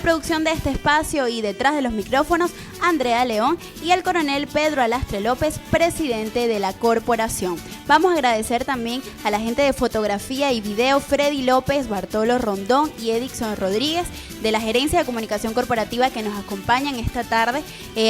producción de este espacio y detrás de los micrófonos, Andrea León y el coronel Pedro Alastre López, presidente de la corporación. Vamos a agradecer también a la gente de fotografía y video, Freddy López, Bartolo Rondón y Edixon Rodríguez, de la Gerencia de Comunicación Corporativa, que nos acompañan esta tarde,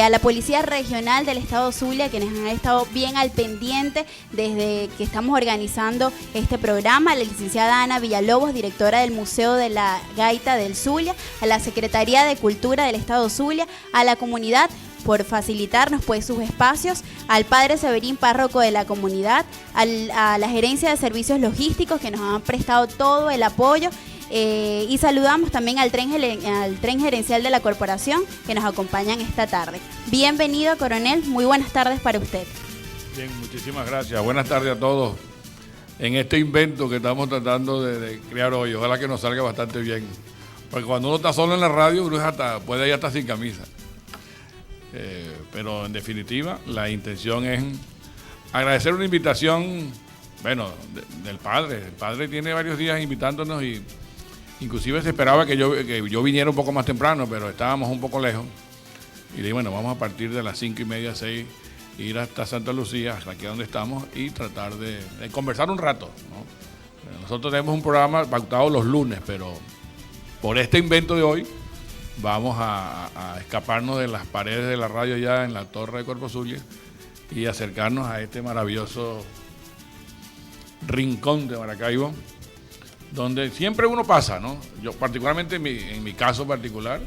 a la Policía Regional del Estado Zulia, quienes han estado bien al pendiente desde que estamos organizando este programa, a la licenciada Ana Villalobos, directora del Museo de la Gaita del Zulia, a la Secretaría de Cultura del Estado Zulia, a la comunidad por facilitarnos pues sus espacios, al padre Severín, párroco de la comunidad, a la Gerencia de Servicios Logísticos, que nos han prestado todo el apoyo. Y saludamos también al tren gerencial de la corporación, que nos acompañan esta tarde. Bienvenido, coronel, muy buenas tardes para usted. Bien, muchísimas gracias. Buenas tardes a todos en este invento que estamos tratando de crear hoy. Ojalá que nos salga bastante bien, porque cuando uno está solo en la radio, uno puede ir hasta sin camisa. Pero en definitiva, la intención es agradecer una invitación, bueno, del padre. El padre tiene varios días invitándonos y inclusive se esperaba que yo viniera un poco más temprano, pero estábamos un poco lejos. Y le dije, bueno, vamos a partir de las 5:30, 6, ir hasta Santa Lucía, hasta aquí donde estamos, y tratar de conversar un rato, ¿no? Nosotros tenemos un programa pautado los lunes, pero por este invento de hoy vamos a escaparnos de las paredes de la radio ya en la Torre de Cuerpo Zulia y acercarnos a este maravilloso rincón de Maracaibo, donde siempre uno pasa, ¿no? Yo particularmente en mi caso particular,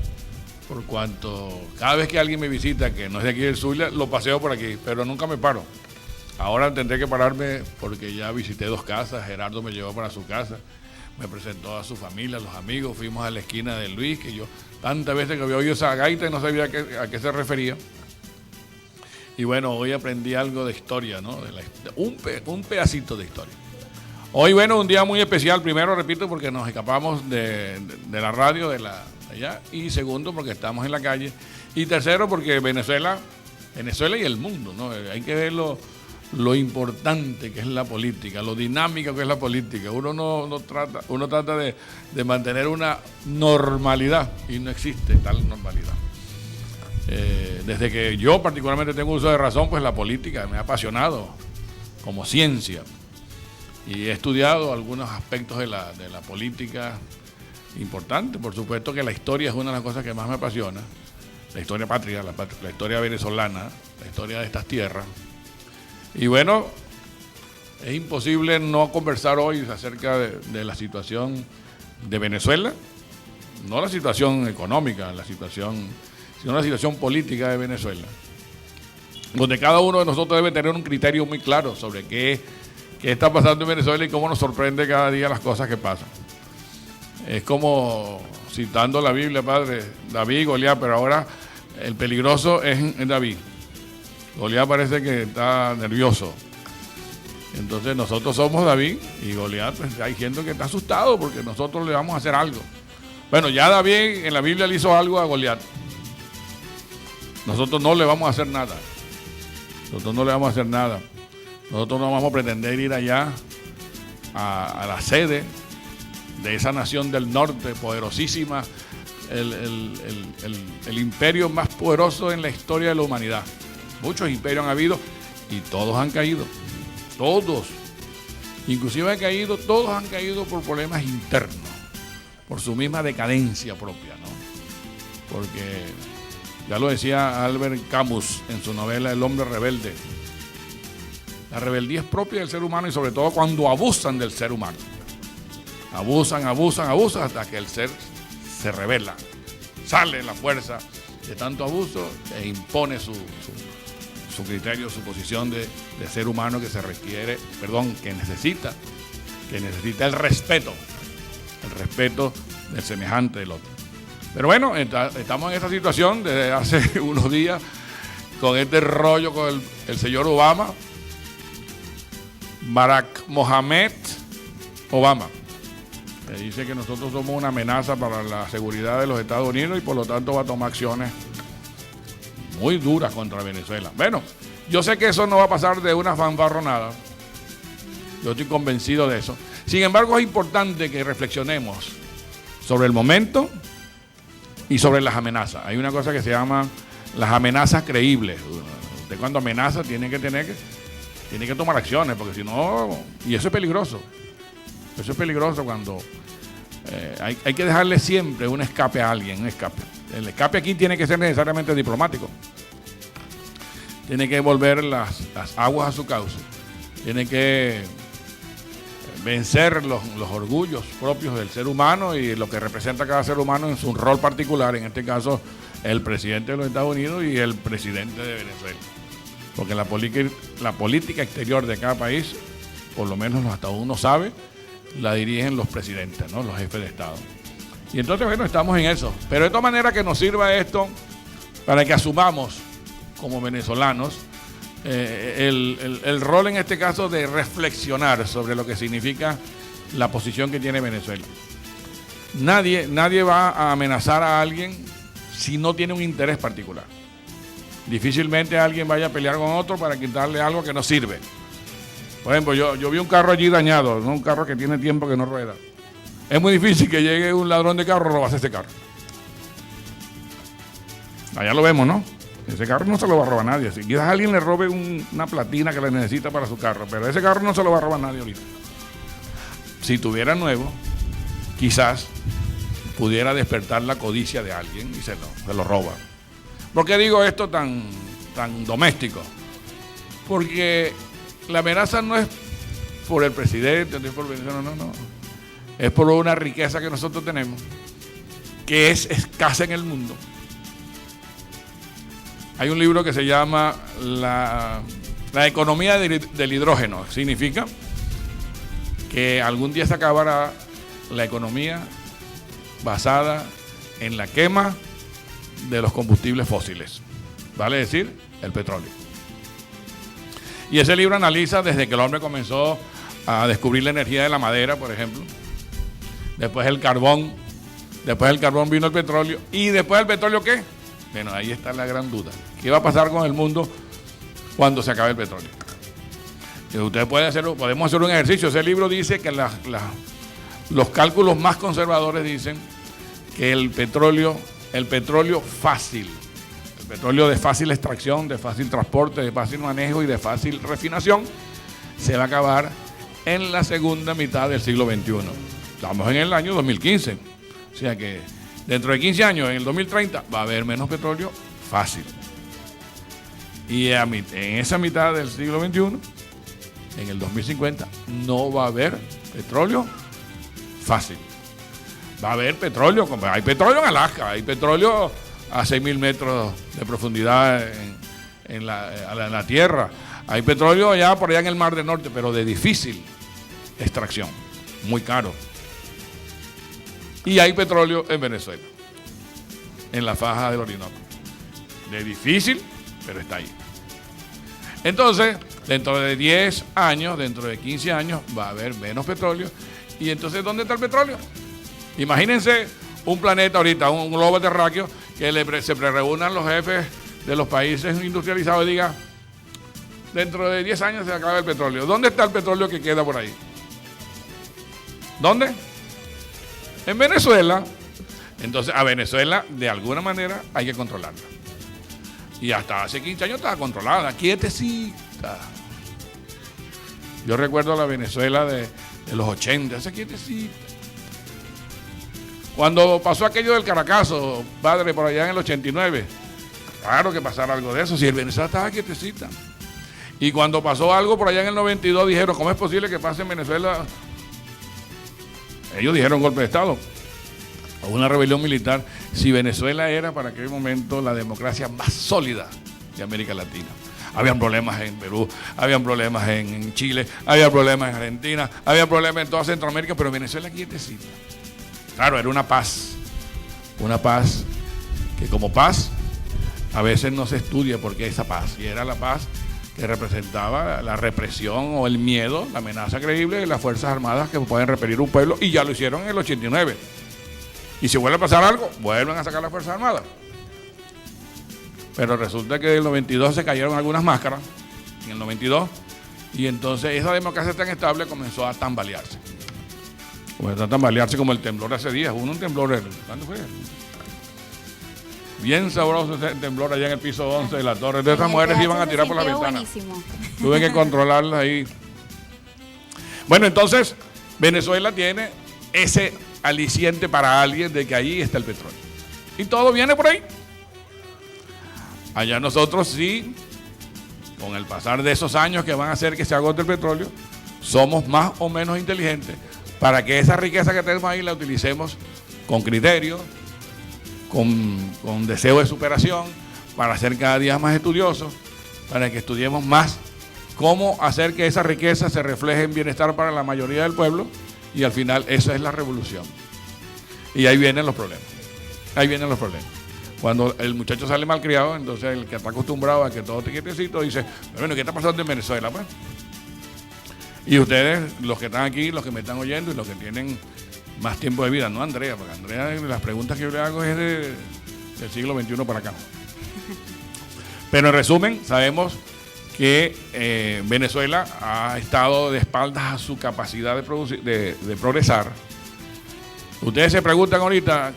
por cuanto cada vez que alguien me visita que no es de aquí del Zulia, lo paseo por aquí, pero nunca me paro. Ahora tendré que pararme porque ya visité 2 casas, Gerardo me llevó para su casa, me presentó a su familia, a los amigos, fuimos a la esquina de Luis, que yo tantas veces que había oído esa gaita y no sabía a qué se refería. Y bueno, hoy aprendí algo de historia, ¿no? Un pedacito de historia. Hoy, bueno, un día muy especial, primero, repito, porque nos escapamos de la radio de allá, y segundo, porque estamos en la calle, y tercero, porque Venezuela y el mundo, ¿no? Hay que ver lo importante que es la política, lo dinámica que es la política. Uno trata de mantener una normalidad y no existe tal normalidad. Desde que yo particularmente tengo uso de razón, pues la política me ha apasionado como ciencia y he estudiado algunos aspectos de la política importantes. Por supuesto que la historia es una de las cosas que más me apasiona, la historia patria, la historia venezolana, la historia de estas tierras. Y bueno, es imposible no conversar hoy acerca de la situación de Venezuela, no la situación económica, sino la situación política de Venezuela, donde cada uno de nosotros debe tener un criterio muy claro sobre qué está pasando en Venezuela y cómo nos sorprende cada día las cosas que pasan. Es como, citando la Biblia, padre, David y Goliat, pero ahora el peligroso es David. Goliat parece que está nervioso. Entonces nosotros somos David y Goliat, pues hay gente que está asustado porque nosotros le vamos a hacer algo. Bueno, ya David en la Biblia le hizo algo a Goliat. Nosotros no le vamos a hacer nada. Nosotros no vamos a pretender ir allá a la sede de esa nación del norte, poderosísima, el imperio más poderoso en la historia de la humanidad. Muchos imperios han habido y todos han caído. Todos. Inclusive todos han caído por problemas internos, por su misma decadencia propia, ¿no? Porque ya lo decía Albert Camus en su novela El hombre rebelde. La rebeldía es propia del ser humano y sobre todo cuando abusan del ser humano. Abusan hasta que el ser se rebela. Sale la fuerza de tanto abuso e impone su criterio, su posición de ser humano que necesita el respeto del semejante del otro. Pero bueno, estamos en esta situación desde hace unos días con este rollo con el señor Obama, Barack Mohamed Obama, que dice que nosotros somos una amenaza para la seguridad de los Estados Unidos y por lo tanto va a tomar acciones muy duras contra Venezuela. Bueno, yo sé que eso no va a pasar de una fanfarronada. Yo estoy convencido de eso. Sin embargo, es importante que reflexionemos sobre el momento Y sobre las amenazas, hay una cosa que se llama las amenazas creíbles. Usted cuando amenaza tiene que tomar acciones, porque si no, y eso es peligroso. Eso es peligroso cuando hay que dejarle siempre un escape a alguien, un escape. El escape aquí tiene que ser necesariamente diplomático. Tiene que volver las aguas a su cauce. Tiene que vencer los orgullos propios del ser humano y lo que representa cada ser humano en su rol particular, en este caso el presidente de los Estados Unidos y el presidente de Venezuela. Porque la política exterior de cada país, por lo menos hasta uno sabe, la dirigen los presidentes, ¿no? Los jefes de Estado. Y entonces, bueno, estamos en eso. Pero de todas maneras que nos sirva esto para que asumamos como venezolanos el rol en este caso de reflexionar sobre lo que significa la posición que tiene Venezuela. Nadie va a amenazar a alguien si no tiene un interés particular. Difícilmente alguien vaya a pelear con otro para quitarle algo que no sirve. Por ejemplo, yo vi un carro allí dañado, ¿no? Un carro que tiene tiempo que no rueda. Es muy difícil que llegue un ladrón de carro y robase ese carro. Allá lo vemos, ¿no? Ese carro no se lo va a robar nadie. Si quizás alguien le robe una platina que le necesita para su carro, pero ese carro no se lo va a robar nadie ahorita. Si tuviera nuevo, quizás pudiera despertar la codicia de alguien y se lo roba. ¿Por qué digo esto tan doméstico? Porque la amenaza no es por el presidente, no es por Venezuela, no. Es por una riqueza que nosotros tenemos, que es escasa en el mundo. Hay un libro que se llama La economía del hidrógeno. Significa que algún día se acabará la economía basada en la quema de los combustibles fósiles, vale decir, el petróleo. Y ese libro analiza desde que el hombre comenzó a descubrir la energía de la madera, por ejemplo, después el carbón vino el petróleo, y después del petróleo, ¿qué? Bueno, ahí está la gran duda. ¿Qué va a pasar con el mundo cuando se acabe el petróleo? Podemos hacer un ejercicio. Ese libro dice que los cálculos más conservadores dicen que el petróleo fácil, el petróleo de fácil extracción, de fácil transporte, de fácil manejo y de fácil refinación, se va a acabar en la segunda mitad del siglo XXI. Estamos en el año 2015. O sea que dentro de 15 años, en el 2030, va a haber menos petróleo fácil. Y en esa mitad del siglo XXI, en el 2050, no va a haber petróleo fácil. Va a haber petróleo, hay petróleo en Alaska, hay petróleo a 6.000 metros de profundidad en la tierra. Hay petróleo por allá en el Mar del Norte, pero de difícil extracción, muy caro. Y hay petróleo en Venezuela, en la faja del Orinoco. De difícil, pero está ahí. Entonces, dentro de 10 años, dentro de 15 años, va a haber menos petróleo. Y entonces, ¿dónde está el petróleo? Imagínense un planeta ahorita, un globo terráqueo, que se reúnan los jefes de los países industrializados y digan, dentro de 10 años se acaba el petróleo. ¿Dónde está el petróleo que queda por ahí? ¿Dónde? En Venezuela. Entonces, a Venezuela, de alguna manera, hay que controlarla. Y hasta hace 15 años estaba controlada, quietecita. Yo recuerdo la Venezuela de los 80, esa quietecita. Cuando pasó aquello del Caracazo, padre, por allá en el 89, claro que pasara algo de eso, si el Venezuela estaba quietecita. Y cuando pasó algo por allá en el 92, dijeron, ¿cómo es posible que pase en Venezuela? Ellos dijeron golpe de Estado, o una rebelión militar, si Venezuela era para aquel momento la democracia más sólida de América Latina. Habían problemas en Perú, habían problemas en Chile, había problemas en Argentina, había problemas en toda Centroamérica, pero Venezuela quietecita. Claro, era una paz que como paz a veces no se estudia porque esa paz, y era la paz que representaba la represión o el miedo, la amenaza creíble de las Fuerzas Armadas que pueden repelir un pueblo, y ya lo hicieron en el 89. Y si vuelve a pasar algo, vuelven a sacar las Fuerzas Armadas. Pero resulta que en el 92 se cayeron algunas máscaras, en el 92, y entonces esa democracia tan estable comenzó a tambalearse. Comenzó a tambalearse como el temblor hace días. Hubo un temblor, ¿cuándo fue? bien sabroso ese temblor allá en el piso 11 de la torre. De estas mujeres iban a tirar por la ventana. Buenísimo. Tuve que controlarlas ahí. Bueno, entonces, Venezuela tiene ese aliciente para alguien de que allí está el petróleo. Y todo viene por ahí. Allá nosotros sí, con el pasar de esos años que van a hacer que se agote el petróleo, somos más o menos inteligentes para que esa riqueza que tenemos ahí la utilicemos con criterio, con deseo de superación, para ser cada día más estudiosos, para que estudiemos más cómo hacer que esa riqueza se refleje en bienestar para la mayoría del pueblo, y al final esa es la revolución. Y ahí vienen los problemas. Ahí vienen los problemas. Cuando el muchacho sale malcriado, entonces el que está acostumbrado a que todo esté quietecito dice, bueno, ¿qué está pasando en Venezuela, pues? Y ustedes, los que están aquí, los que me están oyendo y los que tienen más tiempo de vida, no Andrea, porque Andrea, las preguntas que yo le hago es del siglo XXI para acá. Pero en resumen, sabemos que Venezuela ha estado de espaldas a su capacidad de producir, de progresar. Ustedes se preguntan ahorita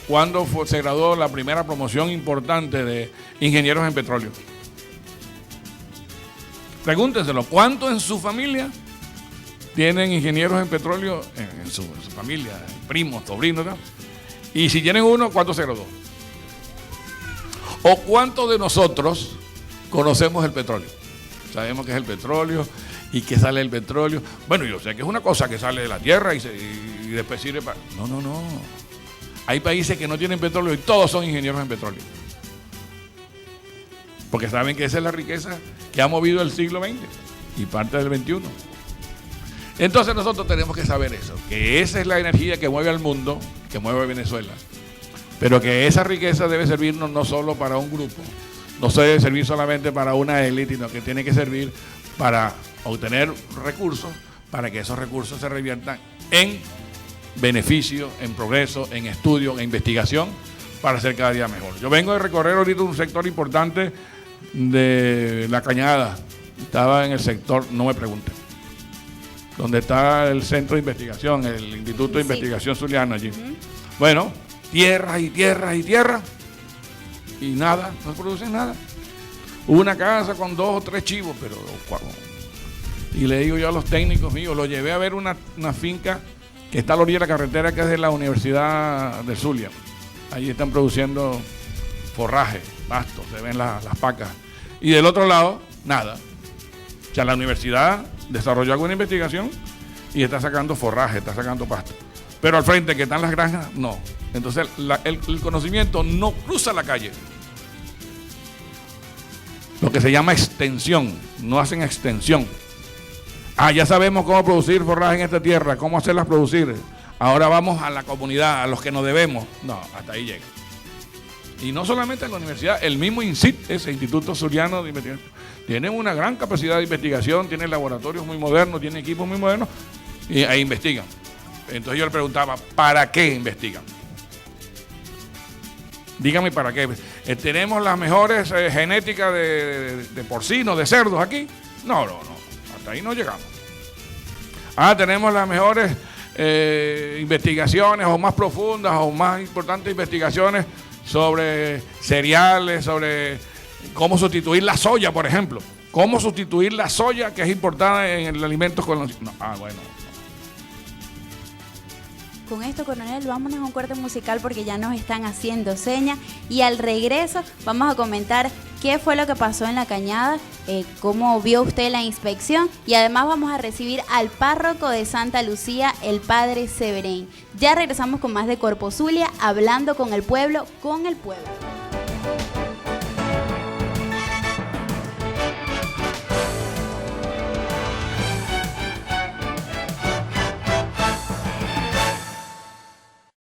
cuándo se graduó la primera promoción importante de ingenieros en petróleo. Pregúntenselo, ¿cuántos en su familia tienen ingenieros en petróleo en su familia, primos, sobrinos, ¿no? Y si tienen uno, ¿cuántos se graduó? ¿O cuántos de nosotros conocemos el petróleo? Sabemos que es el petróleo y que sale el petróleo. Bueno, yo sé que es una cosa que sale de la tierra y después sirve para... No. Hay países que no tienen petróleo y todos son ingenieros en petróleo. Porque saben que esa es la riqueza que ha movido el siglo XX y parte del XXI. Entonces nosotros tenemos que saber eso, que esa es la energía que mueve al mundo, que mueve a Venezuela, pero que esa riqueza debe servirnos no solo para un grupo, no se debe servir solamente para una élite, sino que tiene que servir para obtener recursos, para que esos recursos se reviertan en beneficio, en progreso, en estudio, en investigación, para ser cada día mejor. Yo vengo de recorrer ahorita un sector importante de La Cañada, estaba en el sector, no me pregunten, donde está el centro de investigación, el Instituto de Investigación Zuliana allí. Bueno, tierra y tierra y tierra, y nada, no se produce nada. Una casa con 2 o 3 chivos, pero... Y le digo yo a los técnicos míos, los llevé a ver una finca que está a la orilla de la carretera, que es de la Universidad de Zulia. Allí están produciendo forraje, pasto, se ven las pacas. Y del otro lado, nada. O sea, la universidad desarrolló alguna investigación y está sacando forraje, está sacando pasto. Pero al frente, que están las granjas, no. Entonces, el conocimiento no cruza la calle. Lo que se llama extensión, no hacen extensión. Ya sabemos cómo producir forraje en esta tierra, cómo hacerlas producir. Ahora vamos a la comunidad, a los que nos debemos. No, hasta ahí llega. Y no solamente en la universidad, el mismo INSIT, ese Instituto Zuliano de Investigación, tiene una gran capacidad de investigación, tiene laboratorios muy modernos, tiene equipos muy modernos, y ahí investigan. Entonces yo le preguntaba, ¿para qué investigan? Dígame para qué. ¿Tenemos las mejores genéticas de porcinos, de cerdos aquí? No, hasta ahí no llegamos. Tenemos las mejores investigaciones o más profundas o más importantes investigaciones sobre cereales, sobre cómo sustituir la soya, por ejemplo. Cómo sustituir la soya que es importada en el alimento con los... No, bueno. Con esto, coronel, vámonos a un corte musical porque ya nos están haciendo señas, y al regreso vamos a comentar qué fue lo que pasó en La Cañada, cómo vio usted la inspección, y además vamos a recibir al párroco de Santa Lucía, el padre Severén. Ya regresamos con más de Corpo Zulia, hablando con el pueblo, con el pueblo.